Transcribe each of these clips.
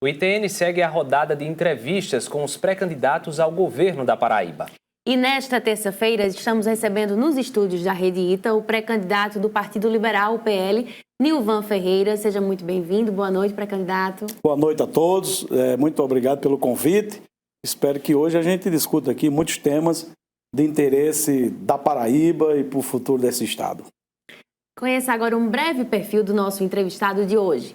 O ITN segue a rodada de entrevistas com os pré-candidatos ao governo da Paraíba. E nesta terça-feira estamos recebendo nos estúdios da Rede ITA o pré-candidato do Partido Liberal, o PL, Nilvan Ferreira. Seja muito bem-vindo. Boa noite, pré-candidato. Boa noite a todos. Muito obrigado pelo convite. Espero que hoje a gente discuta aqui muitos temas de interesse da Paraíba e para o futuro desse estado. Conheça agora um breve perfil do nosso entrevistado de hoje.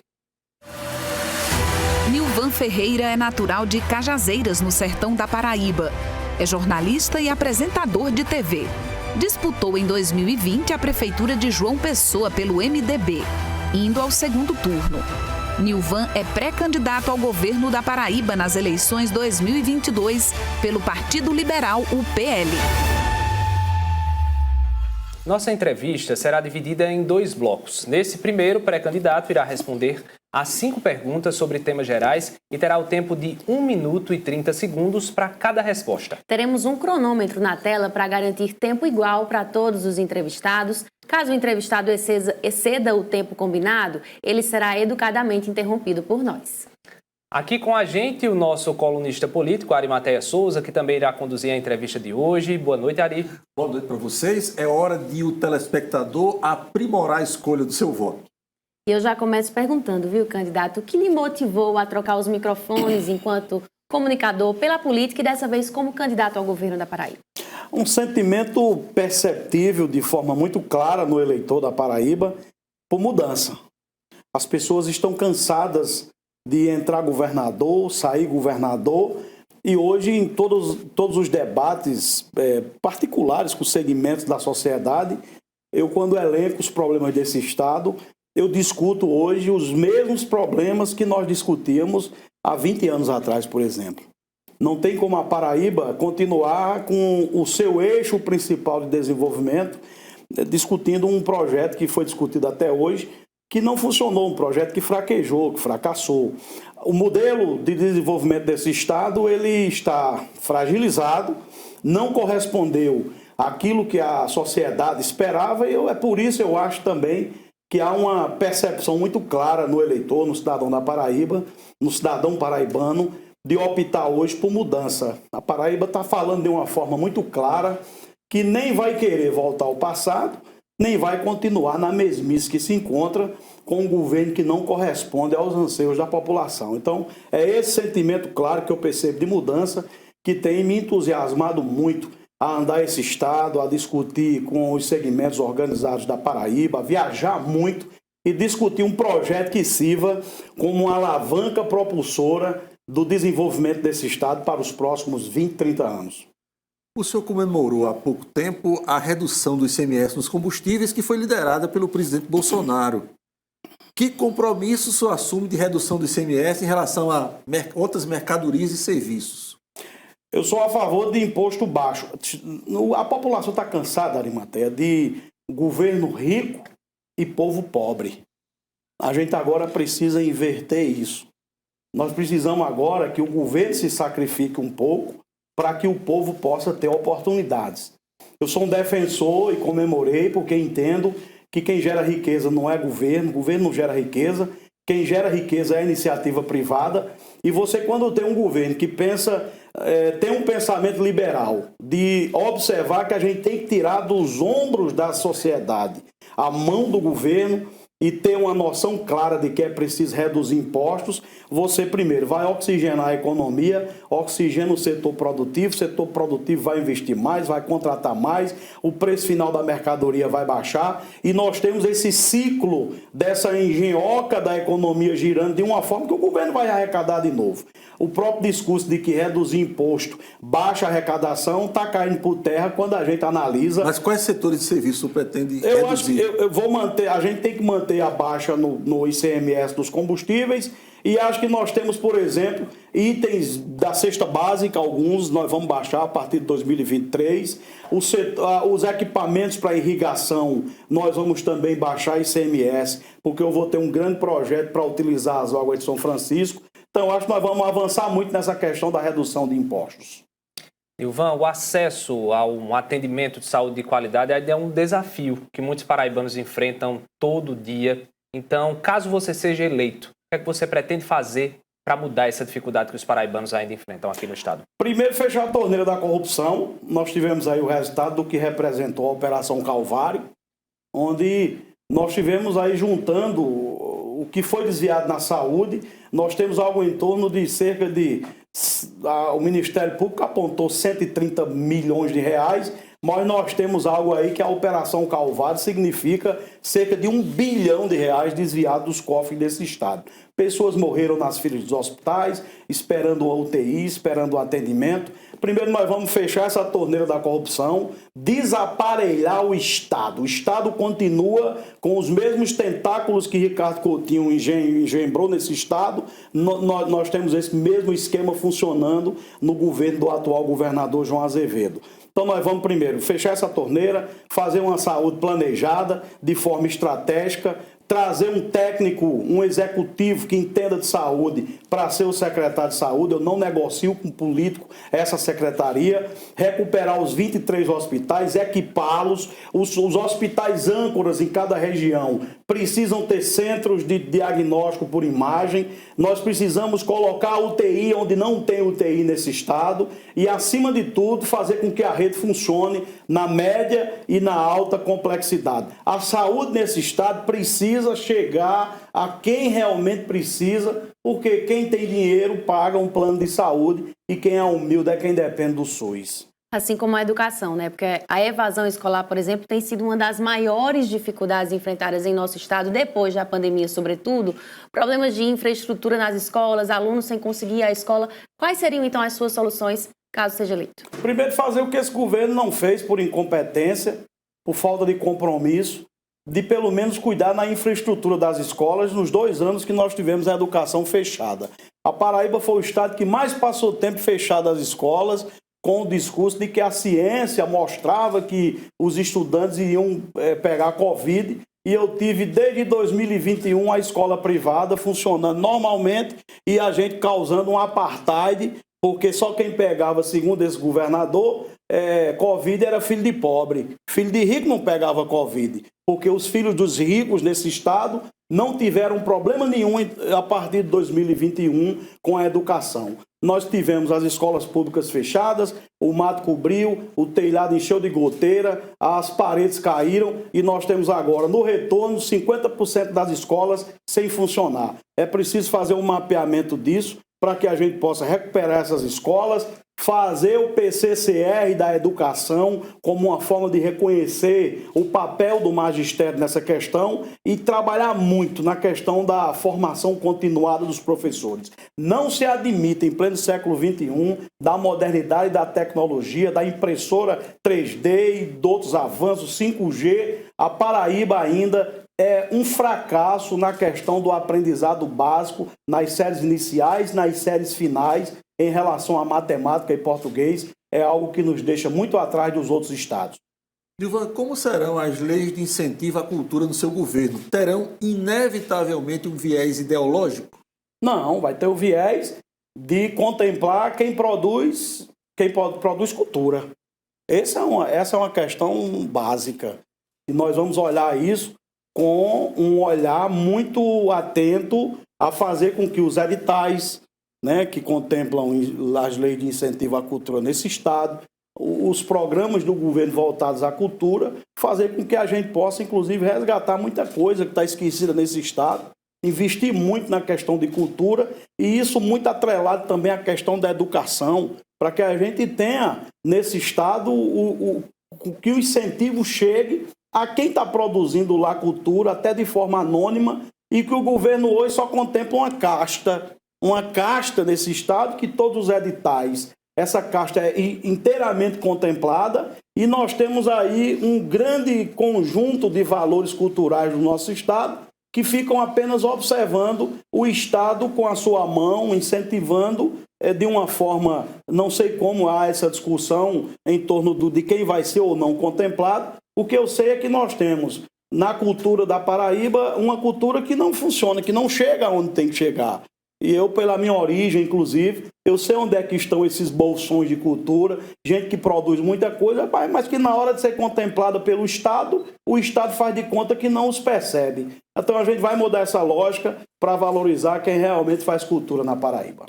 Nilvan Ferreira é natural de Cajazeiras, no sertão da Paraíba. É jornalista e apresentador de TV. Disputou em 2020 a prefeitura de João Pessoa pelo MDB, indo ao segundo turno. Nilvan é pré-candidato ao governo da Paraíba nas eleições 2022 pelo Partido Liberal, o PL. Nossa entrevista será dividida em 2 blocos. Nesse primeiro, o pré-candidato irá responder a 5 perguntas sobre temas gerais e terá o tempo de 1 minuto e 30 segundos para cada resposta. Teremos um cronômetro na tela para garantir tempo igual para todos os entrevistados. Caso o entrevistado exceda o tempo combinado, ele será educadamente interrompido por nós. Aqui com a gente o nosso colunista político, Arimateia Souza, que também irá conduzir a entrevista de hoje. Boa noite, Ari. Boa noite para vocês. É hora de o telespectador aprimorar a escolha do seu voto. E eu já começo perguntando, viu, candidato, o que lhe motivou a trocar os microfones enquanto comunicador pela política e dessa vez como candidato ao governo da Paraíba? Um sentimento perceptível de forma muito clara no eleitor da Paraíba por mudança. As pessoas estão cansadas de entrar governador, sair governador, e hoje em todos os debates particulares com os segmentos da sociedade, eu quando elenco os problemas desse estado, eu discuto hoje os mesmos problemas que nós discutíamos há 20 anos atrás, por exemplo. Não tem como a Paraíba continuar com o seu eixo principal de desenvolvimento, discutindo um projeto que foi discutido até hoje, que não funcionou, um projeto que fraquejou, que fracassou. O modelo de desenvolvimento desse estado, ele está fragilizado, não correspondeu àquilo que a sociedade esperava, e é por isso eu acho também que há uma percepção muito clara no eleitor, no cidadão da Paraíba, no cidadão paraibano, de optar hoje por mudança. A Paraíba está falando de uma forma muito clara que nem vai querer voltar ao passado, nem vai continuar na mesmice que se encontra com um governo que não corresponde aos anseios da população. Então, é esse sentimento claro que eu percebo de mudança que tem me entusiasmado muito a andar esse estado, a discutir com os segmentos organizados da Paraíba, a viajar muito e discutir um projeto que sirva como uma alavanca propulsora do desenvolvimento desse estado para os próximos 20, 30 anos. O senhor comemorou há pouco tempo a redução do ICMS nos combustíveis que foi liderada pelo presidente Bolsonaro. Que compromisso o senhor assume de redução do ICMS em relação a outras mercadorias e serviços? Eu sou a favor de imposto baixo. A população está cansada, Arimateia, de governo rico e povo pobre. A gente agora precisa inverter isso. Nós precisamos agora que o governo se sacrifique um pouco para que o povo possa ter oportunidades. Eu sou um defensor e comemorei porque entendo que quem gera riqueza não é governo, o governo não gera riqueza, quem gera riqueza é a iniciativa privada. E você, quando tem um governo que tem um pensamento liberal, de observar que a gente tem que tirar dos ombros da sociedade a mão do governo e ter uma noção clara de que é preciso reduzir impostos, você primeiro vai oxigenar a economia, oxigena o setor produtivo vai investir mais, vai contratar mais, o preço final da mercadoria vai baixar e nós temos esse ciclo dessa engenhoca da economia girando de uma forma que o governo vai arrecadar de novo. O próprio discurso de que reduzir imposto baixa a arrecadação está caindo por terra quando a gente analisa. Mas quais setores de serviço pretende reduzir? Eu acho que eu vou manter, a gente tem que manter a baixa no ICMS dos combustíveis e acho que nós temos, por exemplo, itens da cesta básica, alguns nós vamos baixar a partir de 2023. Os equipamentos para irrigação, nós vamos também baixar ICMS, porque eu vou ter um grande projeto para utilizar as águas de São Francisco. Então, acho que nós vamos avançar muito nessa questão da redução de impostos. Nilvan, o acesso a um atendimento de saúde de qualidade é um desafio que muitos paraibanos enfrentam todo dia. Então, caso você seja eleito, o que é que você pretende fazer para mudar essa dificuldade que os paraibanos ainda enfrentam aqui no estado? Primeiro, fechar a torneira da corrupção. Nós tivemos aí o resultado do que representou a Operação Calvário, onde nós tivemos aí juntando o que foi desviado na saúde. Nós temos algo em torno de cerca de... O Ministério Público apontou 130 milhões de reais, mas nós temos algo aí que a Operação Calvário significa cerca de 1 bilhão de reais desviado dos cofres desse estado. Pessoas morreram nas filas dos hospitais, esperando a UTI, esperando o atendimento. Primeiro nós vamos fechar essa torneira da corrupção, desaparelhar o Estado. O Estado continua com os mesmos tentáculos que Ricardo Coutinho engembrou nesse Estado. Nós temos esse mesmo esquema funcionando no governo do atual governador João Azevedo. Então nós vamos primeiro fechar essa torneira, fazer uma saúde planejada, de forma estratégica, trazer um técnico, um executivo que entenda de saúde para ser o secretário de saúde. Eu não negocio com político essa secretaria. Recuperar os 23 hospitais, equipá-los. Os hospitais âncoras em cada região precisam ter centros de diagnóstico por imagem. Nós precisamos colocar UTI onde não tem UTI nesse estado e, acima de tudo, fazer com que a rede funcione na média e na alta complexidade. A saúde nesse estado precisa chegar a quem realmente precisa, porque quem tem dinheiro paga um plano de saúde e quem é humilde é quem depende do SUS. Assim como a educação, né? Porque a evasão escolar, por exemplo, tem sido uma das maiores dificuldades enfrentadas em nosso estado, depois da pandemia, sobretudo. Problemas de infraestrutura nas escolas, alunos sem conseguir ir à escola. Quais seriam, então, as suas soluções, caso seja eleito? Primeiro, fazer o que esse governo não fez por incompetência, por falta de compromisso, de pelo menos cuidar na infraestrutura das escolas nos 2 anos que nós tivemos a educação fechada. A Paraíba foi o estado que mais passou tempo fechado as escolas, com o discurso de que a ciência mostrava que os estudantes iriam pegar Covid. E eu tive desde 2021 a escola privada funcionando normalmente e a gente causando um apartheid, porque só quem pegava, segundo esse governador, Covid era filho de pobre. Filho de rico não pegava Covid, porque os filhos dos ricos nesse estado não tiveram problema nenhum a partir de 2021 com a educação. Nós tivemos as escolas públicas fechadas, o mato cobriu, o telhado encheu de goteira, as paredes caíram e nós temos agora, no retorno, 50% das escolas sem funcionar. É preciso fazer um mapeamento disso para que a gente possa recuperar essas escolas, fazer o PCCR da educação como uma forma de reconhecer o papel do magistério nessa questão e trabalhar muito na questão da formação continuada dos professores. Não se admite, em pleno século XXI, da modernidade da tecnologia, da impressora 3D e de outros avanços, 5G, a Paraíba ainda é um fracasso na questão do aprendizado básico, nas séries iniciais, nas séries finais, em relação à matemática e português, é algo que nos deixa muito atrás dos outros estados. Nilvan, como serão as leis de incentivo à cultura no seu governo? Terão, inevitavelmente, um viés ideológico? Não, vai ter o viés de contemplar quem produz cultura. Essa é uma questão básica. E nós vamos olhar isso com um olhar muito atento a fazer com que os editais, né, que contemplam as leis de incentivo à cultura nesse estado, os programas do governo voltados à cultura, fazer com que a gente possa, inclusive, resgatar muita coisa que está esquecida nesse estado, investir muito na questão de cultura e isso muito atrelado também à questão da educação, para que a gente tenha nesse estado que o incentivo chegue a quem está produzindo lá cultura, até de forma anônima, e que o governo hoje só contempla uma casta nesse estado, que todos os editais, essa casta é inteiramente contemplada, e nós temos aí um grande conjunto de valores culturais do nosso estado, que ficam apenas observando o estado com a sua mão, incentivando de uma forma, não sei como há essa discussão em torno de quem vai ser ou não contemplado. O que eu sei é que nós temos na cultura da Paraíba uma cultura que não funciona, que não chega onde tem que chegar. E eu, pela minha origem, inclusive, eu sei onde é que estão esses bolsões de cultura, gente que produz muita coisa, mas que na hora de ser contemplada pelo Estado, o Estado faz de conta que não os percebe. Então a gente vai mudar essa lógica para valorizar quem realmente faz cultura na Paraíba.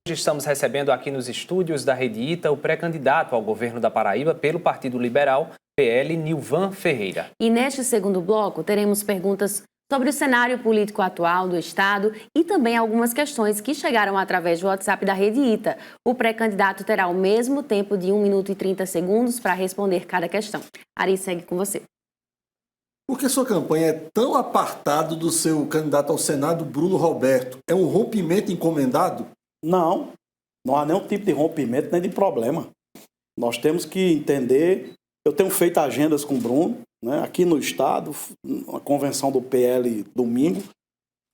Hoje estamos recebendo aqui nos estúdios da Rede Ita o pré-candidato ao governo da Paraíba pelo Partido Liberal, PL, Nilvan Ferreira. E neste segundo bloco teremos perguntas sobre o cenário político atual do Estado e também algumas questões que chegaram através do WhatsApp da Rede Ita. O pré-candidato terá o mesmo tempo de 1 minuto e 30 segundos para responder cada questão. Ari, segue com você. Por que sua campanha é tão apartada do seu candidato ao Senado, Bruno Roberto? É um rompimento encomendado? Não há nenhum tipo de rompimento nem de problema. Nós temos que entender, eu tenho feito agendas com o Bruno, né, aqui no Estado, a convenção do PL domingo,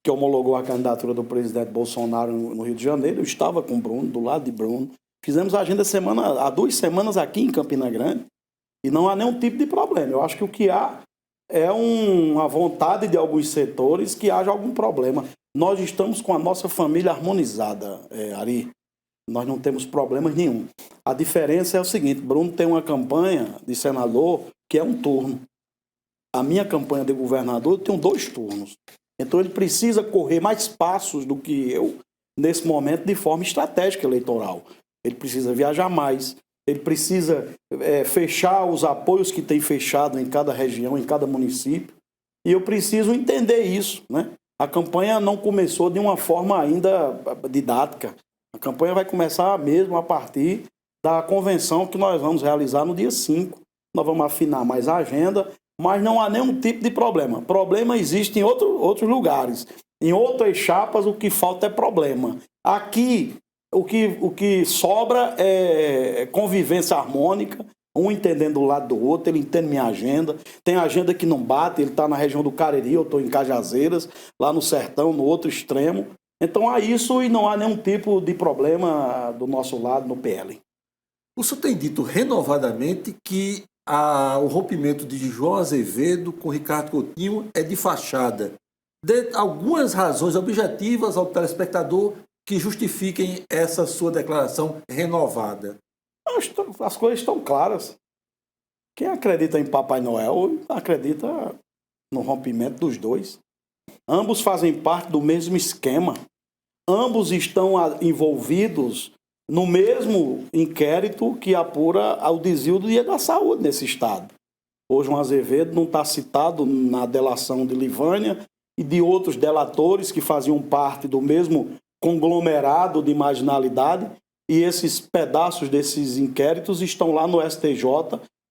que homologou a candidatura do presidente Bolsonaro no Rio de Janeiro, eu estava com o Bruno, do lado de Bruno, fizemos a agenda há 2 semanas aqui em Campina Grande, e não há nenhum tipo de problema. Eu acho que o que há é uma vontade de alguns setores que haja algum problema. Nós estamos com a nossa família harmonizada, Ari. Nós não temos problemas nenhum. A diferença é o seguinte, Bruno tem uma campanha de senador que é um turno. A minha campanha de governador eu tenho 2 turnos. Então ele precisa correr mais passos do que eu nesse momento de forma estratégica eleitoral. Ele precisa viajar mais, ele precisa fechar os apoios que tem fechado em cada região, em cada município. E eu preciso entender isso, né? A campanha não começou de uma forma ainda didática. A campanha vai começar mesmo a partir da convenção que nós vamos realizar no dia 5. Nós vamos afinar mais a agenda, mas não há nenhum tipo de problema. Problema existe em outros lugares. Em outras chapas, o que falta é problema. Aqui, o que sobra é convivência harmônica, um entendendo do lado do outro, ele entende minha agenda. Tem agenda que não bate, ele está na região do Cariri, eu estou em Cajazeiras, lá no sertão, no outro extremo. Então há isso e não há nenhum tipo de problema do nosso lado no PL. O senhor tem dito renovadamente que o rompimento de João Azevedo com Ricardo Coutinho é de fachada. Dê algumas razões objetivas ao telespectador que justifiquem essa sua declaração renovada. As coisas estão claras. Quem acredita em Papai Noel acredita no rompimento dos dois. Ambos fazem parte do mesmo esquema. Ambos estão envolvidos no mesmo inquérito que apura o desvio do Dia da Saúde nesse estado. O João Azevedo não está citado na delação de Livânia e de outros delatores que faziam parte do mesmo conglomerado de marginalidade, e esses pedaços desses inquéritos estão lá no STJ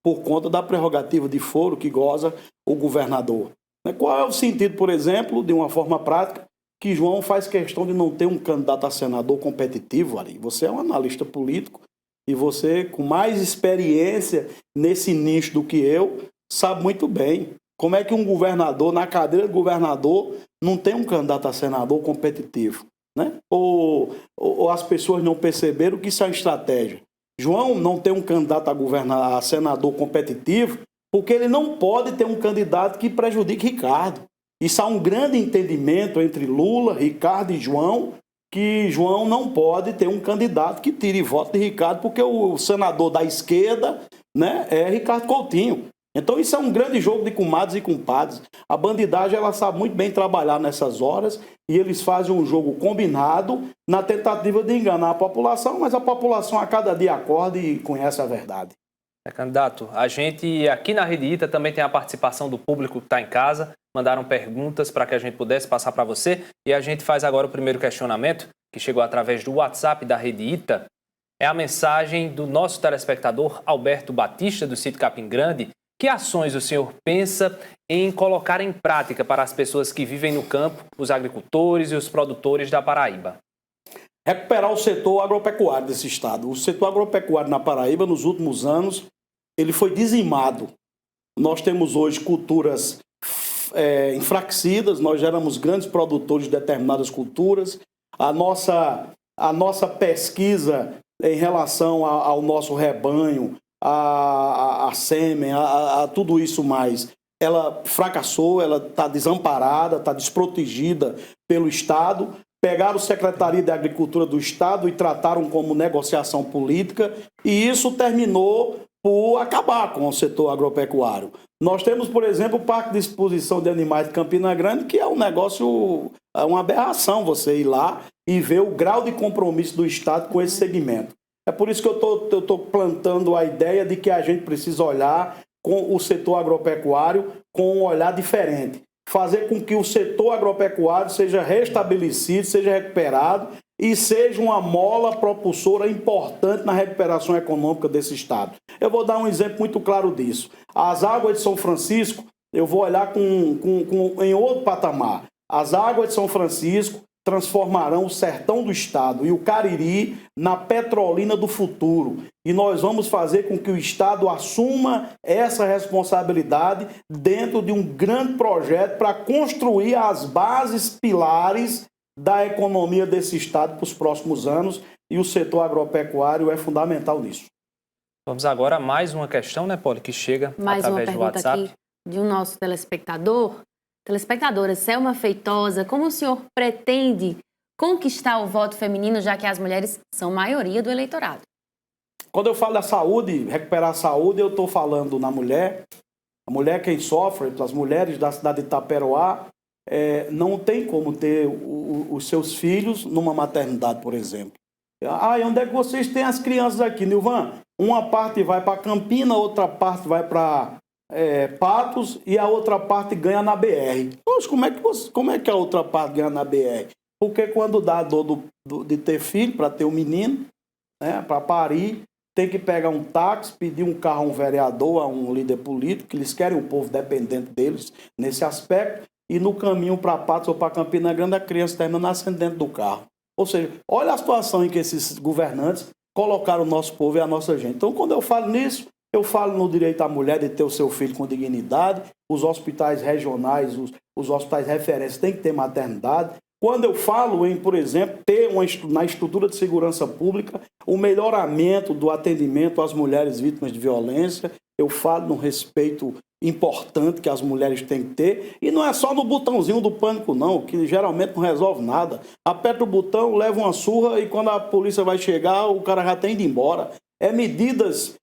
por conta da prerrogativa de foro que goza o governador. Qual é o sentido, por exemplo, de uma forma prática, que João faz questão de não ter um candidato a senador competitivo ali? Você é um analista político e você, com mais experiência nesse nicho do que eu, sabe muito bem como é que um governador, na cadeira de governador, não tem um candidato a senador competitivo, né? Ou as pessoas não perceberam que isso é uma estratégia. João não tem um candidato a senador competitivo porque ele não pode ter um candidato que prejudique Ricardo. Isso há um grande entendimento entre Lula, Ricardo e João, que João não pode ter um candidato que tire voto de Ricardo, porque o senador da esquerda, né, é Ricardo Coutinho. Então isso é um grande jogo de comadres e compadres. A bandidagem ela sabe muito bem trabalhar nessas horas e eles fazem um jogo combinado na tentativa de enganar a população, mas a população a cada dia acorda e conhece a verdade. Candidato, a gente aqui na Rede Ita também tem a participação do público que está em casa. Mandaram perguntas para que a gente pudesse passar para você e a gente faz agora o primeiro questionamento, que chegou através do WhatsApp da Rede Ita. É a mensagem do nosso telespectador Alberto Batista, do sítio Capim Grande. Que ações o senhor pensa em colocar em prática para as pessoas que vivem no campo, os agricultores e os produtores da Paraíba? Recuperar o setor agropecuário desse estado. O setor agropecuário na Paraíba, nos últimos anos, ele foi dizimado. Nós temos hoje culturas enfraquecidas, nós éramos grandes produtores de determinadas culturas. A nossa pesquisa em relação ao nosso rebanho, a sêmen, a tudo isso mais, ela fracassou, ela está desamparada, está desprotegida pelo Estado. Pegaram a Secretaria de Agricultura do Estado e trataram como negociação política, e isso terminou por acabar com o setor agropecuário. Nós temos, por exemplo, o Parque de Exposição de Animais de Campina Grande, que é um negócio, é uma aberração você ir lá e ver o grau de compromisso do Estado com esse segmento. É por isso que eu estou plantando a ideia de que a gente precisa olhar com o setor agropecuário com um olhar diferente. Fazer com que o setor agropecuário seja restabelecido, seja recuperado e seja uma mola propulsora importante na recuperação econômica desse Estado. Eu vou dar um exemplo muito claro disso. As águas de São Francisco, eu vou olhar em outro patamar. As águas de São Francisco transformarão o sertão do Estado e o Cariri na Petrolina do futuro. E nós vamos fazer com que o Estado assuma essa responsabilidade dentro de um grande projeto para construir as bases pilares da economia desse Estado para os próximos anos, e o setor agropecuário é fundamental nisso. Vamos agora a mais uma questão, né, Poli, que chega mais através uma do pergunta WhatsApp. aqui de um nosso telespectadora Selma Feitosa. Como o senhor pretende conquistar o voto feminino, já que as mulheres são maioria do eleitorado? Quando eu falo da saúde, recuperar a saúde, eu estou falando na mulher. A mulher quem sofre, as mulheres da cidade de Itaperoá, não tem como ter os seus filhos numa maternidade, por exemplo. Ah, e onde é que vocês têm as crianças aqui, Nilvan? Uma parte vai para Campina, outra parte vai para Patos e a outra parte ganha na BR. Poxa, como é que a outra parte ganha na BR? Porque quando dá a dor de ter filho, para ter um menino, né, para parir, tem que pegar um táxi, pedir um carro a um vereador, a um líder político, que eles querem um povo dependente deles nesse aspecto, e no caminho para Patos ou para Campina Grande a criança termina nascendo dentro do carro. Ou seja, olha a situação em que esses governantes colocaram o nosso povo e a nossa gente. Então, quando eu falo nisso, eu falo no direito à mulher de ter o seu filho com dignidade, os hospitais regionais, os hospitais referência têm que ter maternidade. Quando eu falo em, por exemplo, ter na estrutura de segurança pública o melhoramento do atendimento às mulheres vítimas de violência, eu falo no respeito importante que as mulheres têm que ter, e não é só no botãozinho do pânico não, que geralmente não resolve nada. Aperta o botão, leva uma surra e quando a polícia vai chegar, o cara já tem de ir embora. Medidas,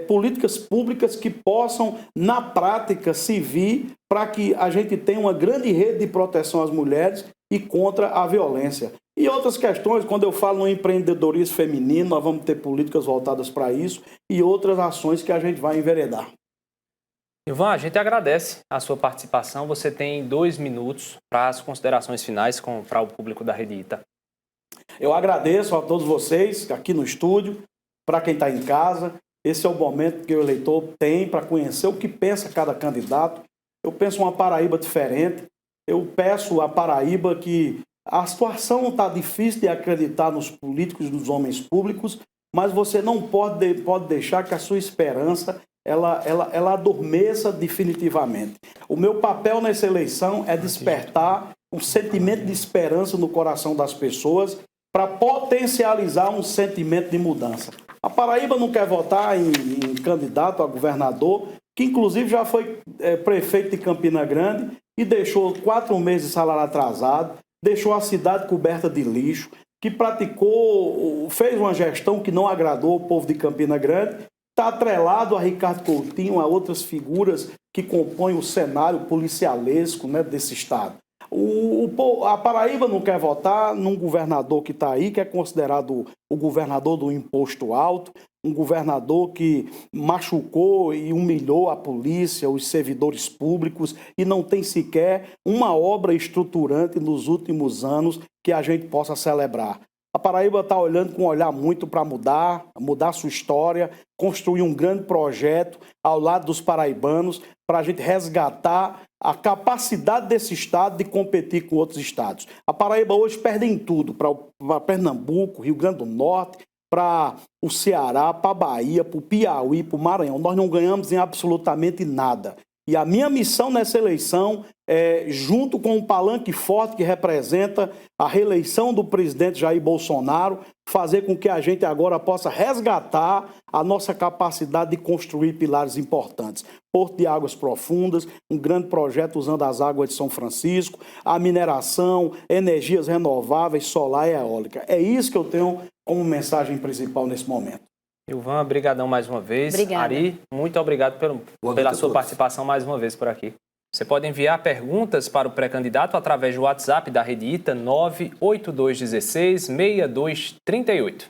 políticas públicas que possam, na prática, servir para que a gente tenha uma grande rede de proteção às mulheres e contra a violência. E outras questões, quando eu falo no empreendedorismo feminino, nós vamos ter políticas voltadas para isso e outras ações que a gente vai enveredar. Ivan, a gente agradece a sua participação. Você tem 2 minutos para as considerações finais para o público da Rede Ita. Eu agradeço a todos vocês aqui no estúdio, para quem está em casa. Esse é o momento que o eleitor tem para conhecer o que pensa cada candidato. Eu penso uma Paraíba diferente. Eu peço a Paraíba que a situação está difícil de acreditar nos políticos, nos homens públicos, mas você não pode deixar que a sua esperança ela adormeça definitivamente. O meu papel nessa eleição é despertar um sentimento de esperança no coração das pessoas para potencializar um sentimento de mudança. A Paraíba não quer votar em candidato a governador, que inclusive já foi prefeito de Campina Grande e deixou 4 meses de salário atrasado, deixou a cidade coberta de lixo, que fez uma gestão que não agradou o povo de Campina Grande, está atrelado a Ricardo Coutinho, a outras figuras que compõem o cenário policialesco, né, desse estado. A Paraíba não quer votar num governador que está aí, que é considerado o governador do imposto alto, um governador que machucou e humilhou a polícia, os servidores públicos, e não tem sequer uma obra estruturante nos últimos anos que a gente possa celebrar. A Paraíba está olhando com um olhar muito para mudar sua história, construir um grande projeto ao lado dos paraibanos para a gente resgatar a capacidade desse estado de competir com outros estados. A Paraíba hoje perde em tudo, para Pernambuco, Rio Grande do Norte, para o Ceará, para a Bahia, para o Piauí, para o Maranhão. Nós não ganhamos em absolutamente nada. E a minha missão nessa eleição é, junto com um palanque forte que representa a reeleição do presidente Jair Bolsonaro, fazer com que a gente agora possa resgatar a nossa capacidade de construir pilares importantes. Porto de Águas Profundas, um grande projeto usando as águas de São Francisco, a mineração, energias renováveis, solar e eólica. É isso que eu tenho como mensagem principal nesse momento. Ilvan, brigadão mais uma vez. Obrigada. Ari, muito obrigado pela sua participação mais uma vez por aqui. Você pode enviar perguntas para o pré-candidato através do WhatsApp da Rede ITA 98216 6238.